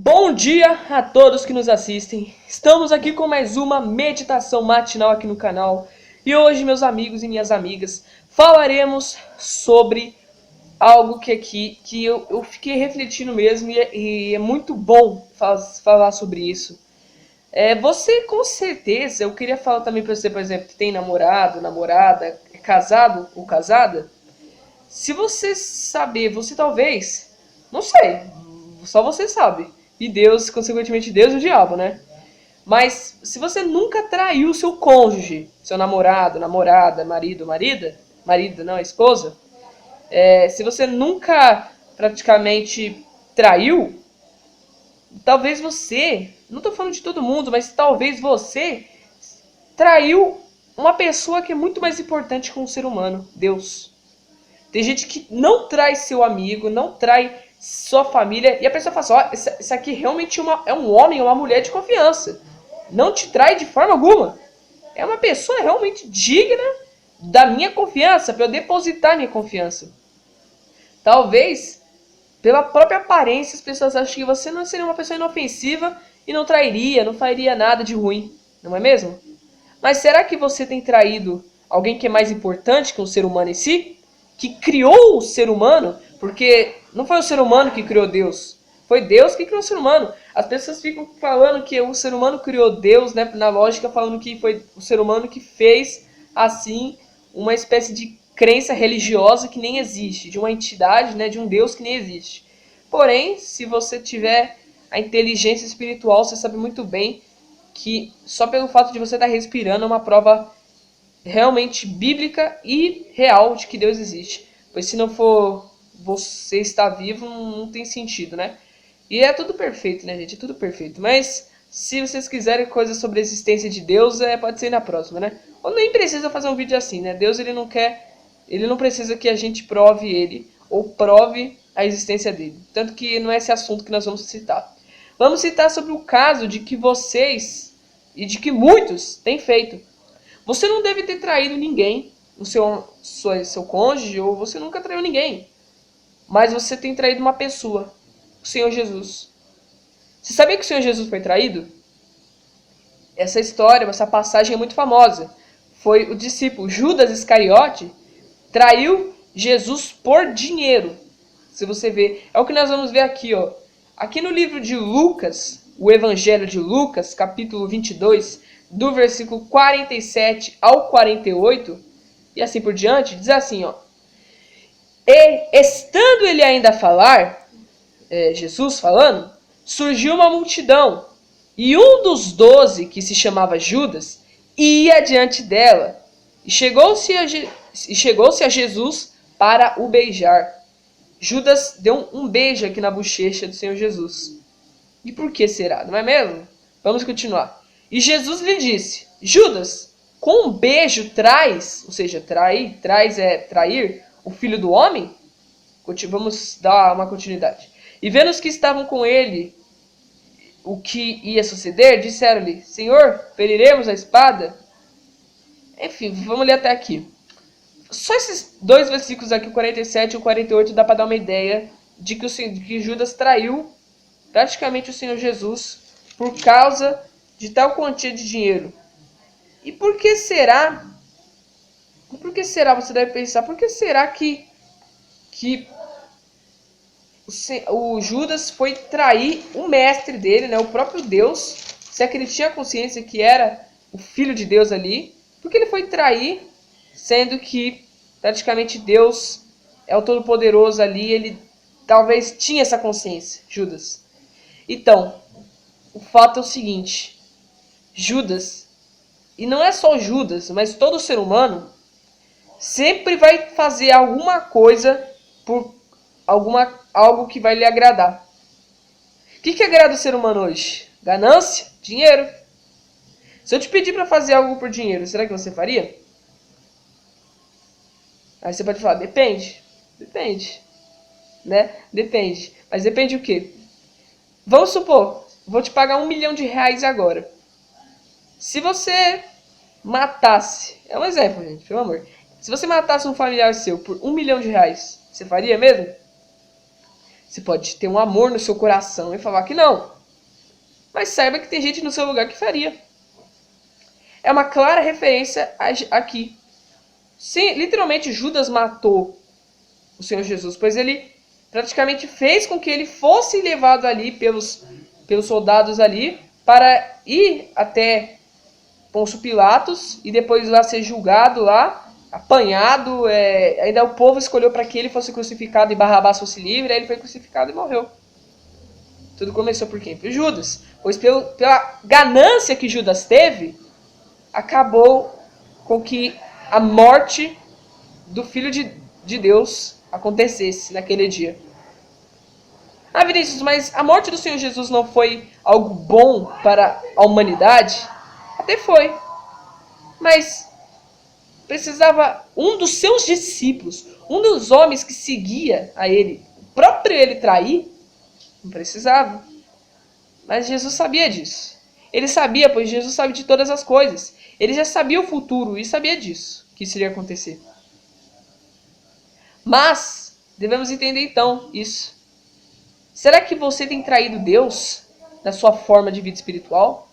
Bom dia a todos que nos assistem. Estamos aqui com mais uma meditação matinal aqui no canal. E hoje, meus amigos e minhas amigas, falaremos sobre algo que eu fiquei refletindo mesmo e é muito bom falar sobre isso. Você, com certeza, eu queria falar também para você, por exemplo, que tem namorado, namorada, é casado ou casada. Se você saber, você talvez, não sei, só você sabe. E Deus, consequentemente, Deus e o diabo, né? Mas se você nunca traiu seu cônjuge, seu namorado, namorada, marido, marida, marido não, esposa, se você nunca praticamente traiu, talvez você, não tô falando de todo mundo, mas talvez você traiu uma pessoa que é muito mais importante que um ser humano, Deus. Tem gente que não trai seu amigo, não trai sua família, e a pessoa fala assim, ó, isso aqui realmente é um homem ou uma mulher de confiança. Não te trai de forma alguma. É uma pessoa realmente digna da minha confiança, para eu depositar minha confiança. Talvez, pela própria aparência, as pessoas acham que você não seria uma pessoa inofensiva e não trairia, não faria nada de ruim, não é mesmo? Mas será que você tem traído alguém que é mais importante que um ser humano em si? Que criou o ser humano? Porque não foi o ser humano que criou Deus. Foi Deus que criou o ser humano. As pessoas ficam falando que o ser humano criou Deus, né? Na lógica, falando que foi o ser humano que fez, assim, uma espécie de crença religiosa que nem existe. De uma entidade, né? De um Deus que nem existe. Porém, se você tiver a inteligência espiritual, você sabe muito bem que só pelo fato de você estar respirando é uma prova realmente bíblica e real de que Deus existe. Pois se não for você estar vivo, não tem sentido, né? E é tudo perfeito, né, gente? É tudo perfeito. Mas se vocês quiserem coisas sobre a existência de Deus, pode ser na próxima, né? Ou nem precisa fazer um vídeo assim, né? Deus, ele não quer, ele não precisa que a gente prove ele ou prove a existência dele. Tanto que não é esse assunto que nós vamos citar. Vamos citar sobre o caso de que vocês e de que muitos têm feito. Você não deve ter traído ninguém, seu cônjuge, ou você nunca traiu ninguém. Mas você tem traído uma pessoa, o Senhor Jesus. Você sabia que o Senhor Jesus foi traído? Essa história, essa passagem é muito famosa. Foi o discípulo Judas Iscariote traiu Jesus por dinheiro. Se você ver, é o que nós vamos ver aqui, ó. Aqui no livro de Lucas, o Evangelho de Lucas, capítulo 22, do versículo 47 ao 48, e assim por diante, diz assim, ó. E, estando ele ainda a falar, Jesus falando, surgiu uma multidão, e um dos 12, que se chamava Judas, ia diante dela, e chegou-se a Jesus para o beijar. Judas deu um beijo aqui na bochecha do Senhor Jesus. E por que será? Não é mesmo? Vamos continuar. E Jesus lhe disse, Judas, com um beijo traz, ou seja, traz é trair, o filho do homem? Vamos dar uma continuidade. E vendo os que estavam com ele o que ia suceder, disseram-lhe, Senhor, feriremos a espada? Enfim, vamos ler até aqui. Só esses dois versículos aqui, o 47 e o 48, dá para dar uma ideia de que Judas traiu praticamente o Senhor Jesus por causa de tal quantia de dinheiro. E por que será? Por que será, você deve pensar, por que será que o Judas foi trair o mestre dele, né, o próprio Deus? Se é que ele tinha consciência que era o filho de Deus ali, porque ele foi trair, sendo que praticamente Deus é o Todo-Poderoso ali, ele talvez tinha essa consciência, Judas. Então, o fato é o seguinte, Judas, e não é só Judas, mas todo ser humano, sempre vai fazer alguma coisa por algo que vai lhe agradar. O que agrada o ser humano hoje? Ganância? Dinheiro. Se eu te pedir para fazer algo por dinheiro, será que você faria? Aí você pode falar, depende. Depende. Né? Depende. Mas depende o quê? Vamos supor, vou te pagar R$1 milhão agora. Se você matasse, é um exemplo, gente, pelo amor. Se você matasse um familiar seu por R$1 milhão, você faria mesmo? Você pode ter um amor no seu coração e falar que não. Mas saiba que tem gente no seu lugar que faria. É uma clara referência aqui. Sim, literalmente Judas matou o Senhor Jesus, pois ele praticamente fez com que ele fosse levado ali pelos soldados ali para ir até Pôncio Pilatos e depois lá ser julgado lá, apanhado. Ainda o povo escolheu para que ele fosse crucificado e Barrabás fosse livre, aí ele foi crucificado e morreu. Tudo começou por quem? Por Judas. Pois pela ganância que Judas teve, acabou com que a morte do Filho de Deus acontecesse naquele dia. Ah, Vinícius, mas a morte do Senhor Jesus não foi algo bom para a humanidade? Até foi. Mas precisava um dos seus discípulos, um dos homens que seguia a ele, o próprio ele trair? Não precisava. Mas Jesus sabia disso. Ele sabia, pois Jesus sabe de todas as coisas. Ele já sabia o futuro e sabia disso, que isso iria acontecer. Mas devemos entender então isso. Será que você tem traído Deus na sua forma de vida espiritual?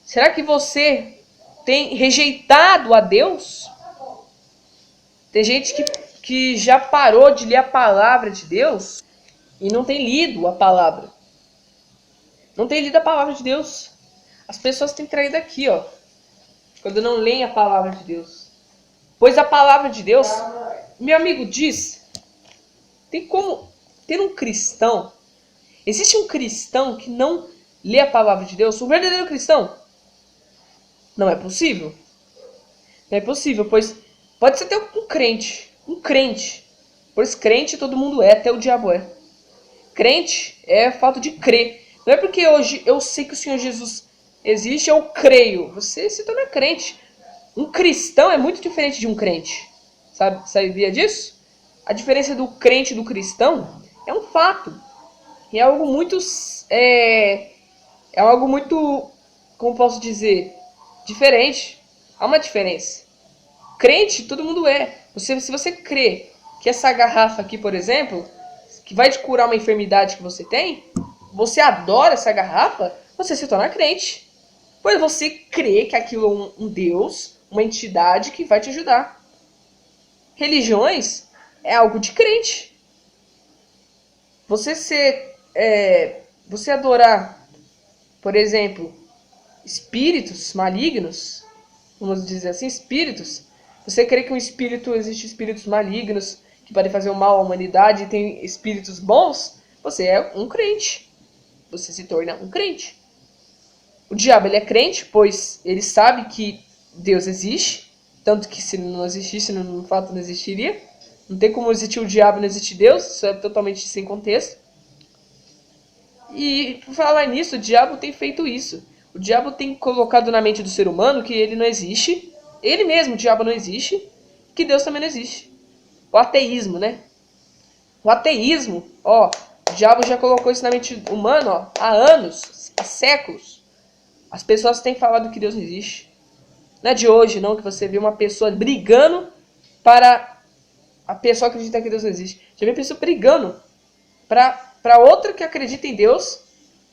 Será que você tem rejeitado a Deus? Tem gente que já parou de ler a palavra de Deus e não tem lido a palavra. Não tem lido a palavra de Deus. As pessoas têm traído aqui, ó, quando não leem a palavra de Deus. Pois a palavra de Deus, meu amigo, diz, tem como ter um cristão. Existe um cristão que não lê a palavra de Deus? Um verdadeiro cristão? Não é possível. Não é possível, pois pode ser até um crente. Um crente. Pois crente todo mundo é, até o diabo é. Crente é fato de crer. Não é porque hoje eu sei que o Senhor Jesus existe, eu creio. Você se torna crente. Um cristão é muito diferente de um crente. Sabia disso? A diferença do crente e do cristão é um fato. E é algo muito... É algo muito... Como posso dizer? Diferente. Há uma diferença. Crente, todo mundo é. Se você crê que essa garrafa aqui, por exemplo, que vai te curar uma enfermidade que você tem, você adora essa garrafa, você se torna crente. Pois você crê que aquilo é um Deus, uma entidade que vai te ajudar. Religiões é algo de crente. Você adorar, por exemplo, espíritos malignos, vamos dizer assim, espíritos. Você crê que existe espíritos malignos que podem fazer o mal à humanidade e tem espíritos bons? Você é um crente. Você se torna um crente. O diabo, ele é crente, pois ele sabe que Deus existe. Tanto que se ele não existisse, no fato não existiria. Não tem como existir o diabo e não existir Deus. Isso é totalmente sem contexto. E por falar nisso, o diabo tem feito isso. O diabo tem colocado na mente do ser humano que ele não existe. Ele mesmo, o diabo, não existe. Que Deus também não existe. O ateísmo, né? O ateísmo, ó, o diabo já colocou isso na mente humana, ó, há anos, há séculos. As pessoas têm falado que Deus não existe. Não é de hoje, não, que você vê uma pessoa brigando para a pessoa acreditar que Deus não existe. Já vê pessoa brigando para outra que acredita em Deus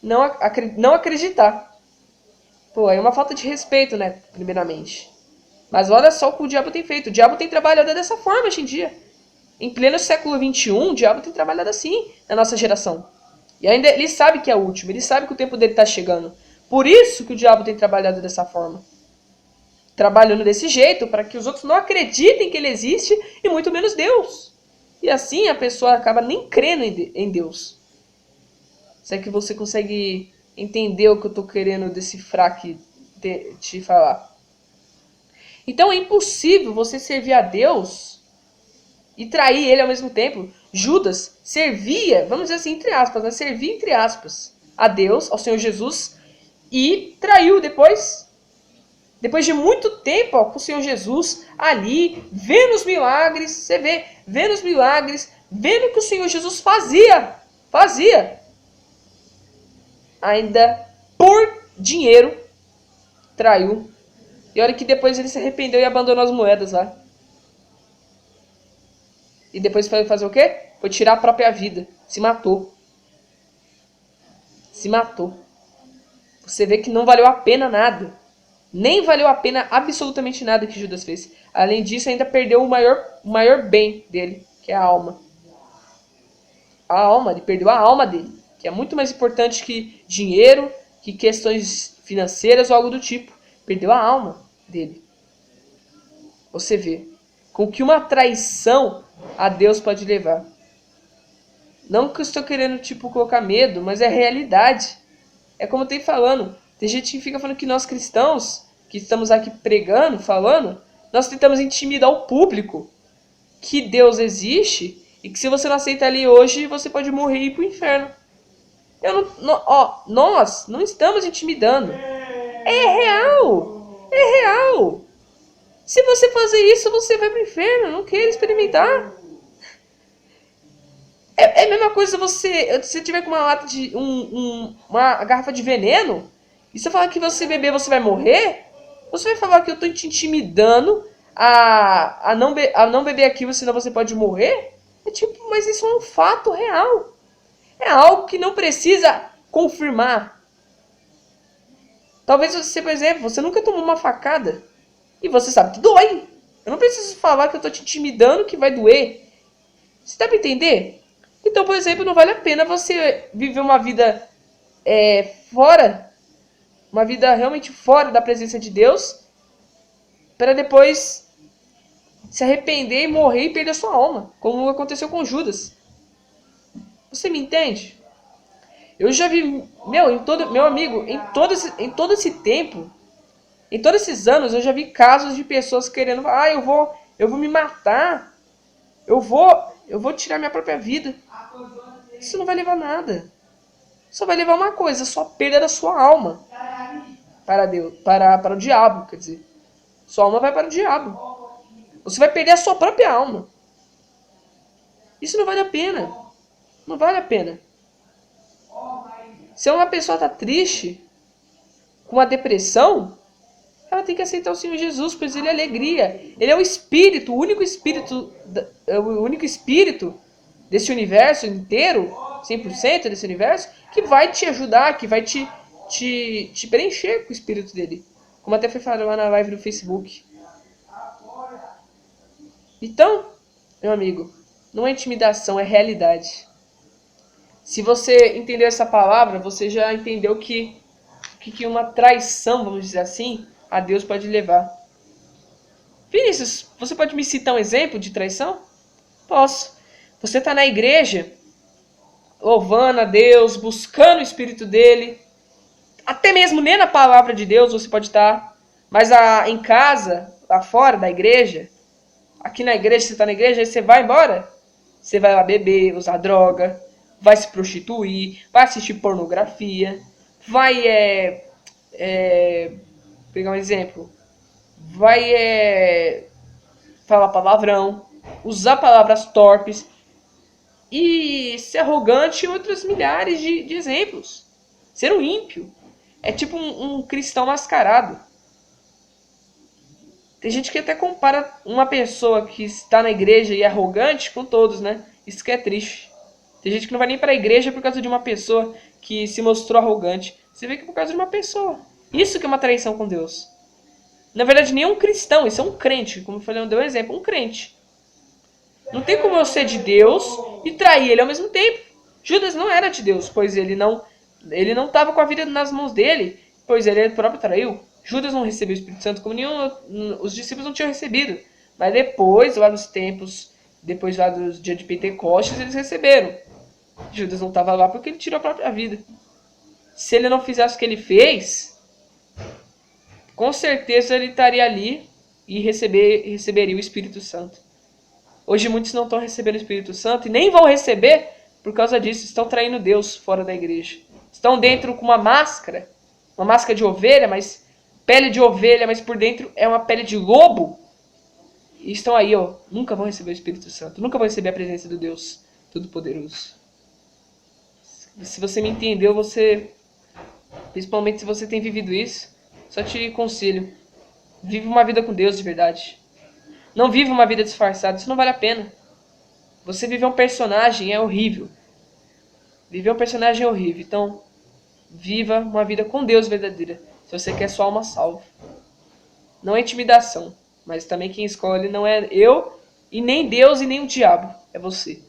não acreditar. Pô, é uma falta de respeito, né, primeiramente. Mas olha só o que o diabo tem feito. O diabo tem trabalhado dessa forma hoje em dia. Em pleno século XXI, o diabo tem trabalhado assim na nossa geração. E ainda ele sabe que é o último, ele sabe que o tempo dele está chegando. Por isso que o diabo tem trabalhado dessa forma. Trabalhando desse jeito, para que os outros não acreditem que ele existe, e muito menos Deus. E assim a pessoa acaba nem crendo em Deus. Será que você consegue entender o que eu estou querendo decifrar aqui, te falar? Então é impossível você servir a Deus e trair ele ao mesmo tempo. Judas servia, vamos dizer assim, entre aspas, né? Servia entre aspas a Deus, ao Senhor Jesus, e traiu depois. Depois de muito tempo, ó, com o Senhor Jesus ali, vendo os milagres, você vê, vendo os milagres, vendo o que o Senhor Jesus fazia. Ainda por dinheiro, traiu. E olha que depois ele se arrependeu e abandonou as moedas lá. E depois foi fazer o quê? Foi tirar a própria vida. Se matou. Se matou. Você vê que não valeu a pena nada. Nem valeu a pena absolutamente nada que Judas fez. Além disso, ainda perdeu o maior bem dele, que é a alma. A alma, ele perdeu a alma dele, que é muito mais importante que dinheiro, que questões financeiras ou algo do tipo. Perdeu a alma dele. Você vê com que uma traição a Deus pode levar. Não que eu estou querendo colocar medo, mas é realidade. É como eu tenho falando. Tem gente que fica falando que nós cristãos, que estamos aqui pregando, falando, nós tentamos intimidar o público que Deus existe e que se você não aceita ele hoje, você pode morrer e ir para o inferno. Nós não estamos intimidando. É real. É real. Se você fazer isso, você vai para o inferno. Não quero experimentar. É a mesma coisa se você tiver com uma lata de uma garrafa de veneno e você falar que você beber você vai morrer, você vai falar que eu tô te intimidando a não beber aquilo, senão você pode morrer? Mas isso é um fato real. É algo que não precisa confirmar. Talvez você, por exemplo, você nunca tomou uma facada e você sabe que dói. Eu não preciso falar que eu tô te intimidando que vai doer. Você dá pra entender? Então, por exemplo, não vale a pena você viver uma vida fora, uma vida realmente fora da presença de Deus, para depois se arrepender e morrer e perder a sua alma, como aconteceu com Judas. Você me entende? Eu já vi, meu amigo, em todo esse tempo, em todos esses anos, eu já vi casos de pessoas querendo, eu vou me matar, eu vou tirar minha própria vida. Isso não vai levar a nada. Só vai levar uma coisa, só a perda da sua alma para Deus, para o diabo, quer dizer. Sua alma vai para o diabo. Você vai perder a sua própria alma. Isso não vale a pena. Não vale a pena. Se uma pessoa está triste, com uma depressão, ela tem que aceitar o Senhor Jesus, pois Ele é alegria. Ele é o Espírito, o único Espírito desse universo inteiro, 100% desse universo, que vai te ajudar, que vai te preencher com o Espírito dele. Como até foi falado lá na live do Facebook. Então, meu amigo, não é intimidação, é realidade. Se você entendeu essa palavra, você já entendeu que uma traição, vamos dizer assim, a Deus pode levar. Vinícius, você pode me citar um exemplo de traição? Posso. Você está na igreja, louvando a Deus, buscando o Espírito dele, até mesmo nem na palavra de Deus você pode estar, mas em casa, lá fora da igreja, aqui na igreja, você está na igreja, aí você vai embora, você vai lá beber, usar droga, vai se prostituir, vai assistir pornografia, vai pegar um exemplo, vai falar palavrão, usar palavras torpes e ser arrogante e outros milhares de exemplos. Ser um ímpio. É tipo um cristão mascarado. Tem gente que até compara uma pessoa que está na igreja e é arrogante com todos, né? Isso que é triste. Tem gente que não vai nem para a igreja por causa de uma pessoa que se mostrou arrogante. Você vê que é por causa de uma pessoa. Isso que é uma traição com Deus. Na verdade, nem é um cristão, isso é um crente. Como eu falei, eu dei um exemplo, um crente. Não tem como eu ser de Deus e trair ele ao mesmo tempo. Judas não era de Deus, pois ele não estava com a vida nas mãos dele, pois ele próprio traiu. Judas não recebeu o Espírito Santo como os discípulos não tinham recebido. Mas depois, lá nos tempos, depois lá dos dias de Pentecostes, eles receberam. Judas não estava lá porque ele tirou a própria vida. Se ele não fizesse o que ele fez, com certeza ele estaria ali e receberia o Espírito Santo. Hoje muitos não estão recebendo o Espírito Santo e nem vão receber por causa disso. Estão traindo Deus fora da igreja. Estão dentro com uma máscara de ovelha, mas pele de ovelha, mas por dentro é uma pele de lobo. E estão aí, nunca vão receber o Espírito Santo, nunca vão receber a presença do Deus Todo-Poderoso. Se você me entendeu, principalmente se você tem vivido isso, só te aconselho, vive uma vida com Deus de verdade. Não vive uma vida disfarçada, isso não vale a pena. Você viver um personagem é horrível. Viver um personagem horrível. Então, viva uma vida com Deus verdadeira. Se você quer sua alma salva. Não é intimidação. Mas também quem escolhe não é eu, e nem Deus, e nem o diabo. É você.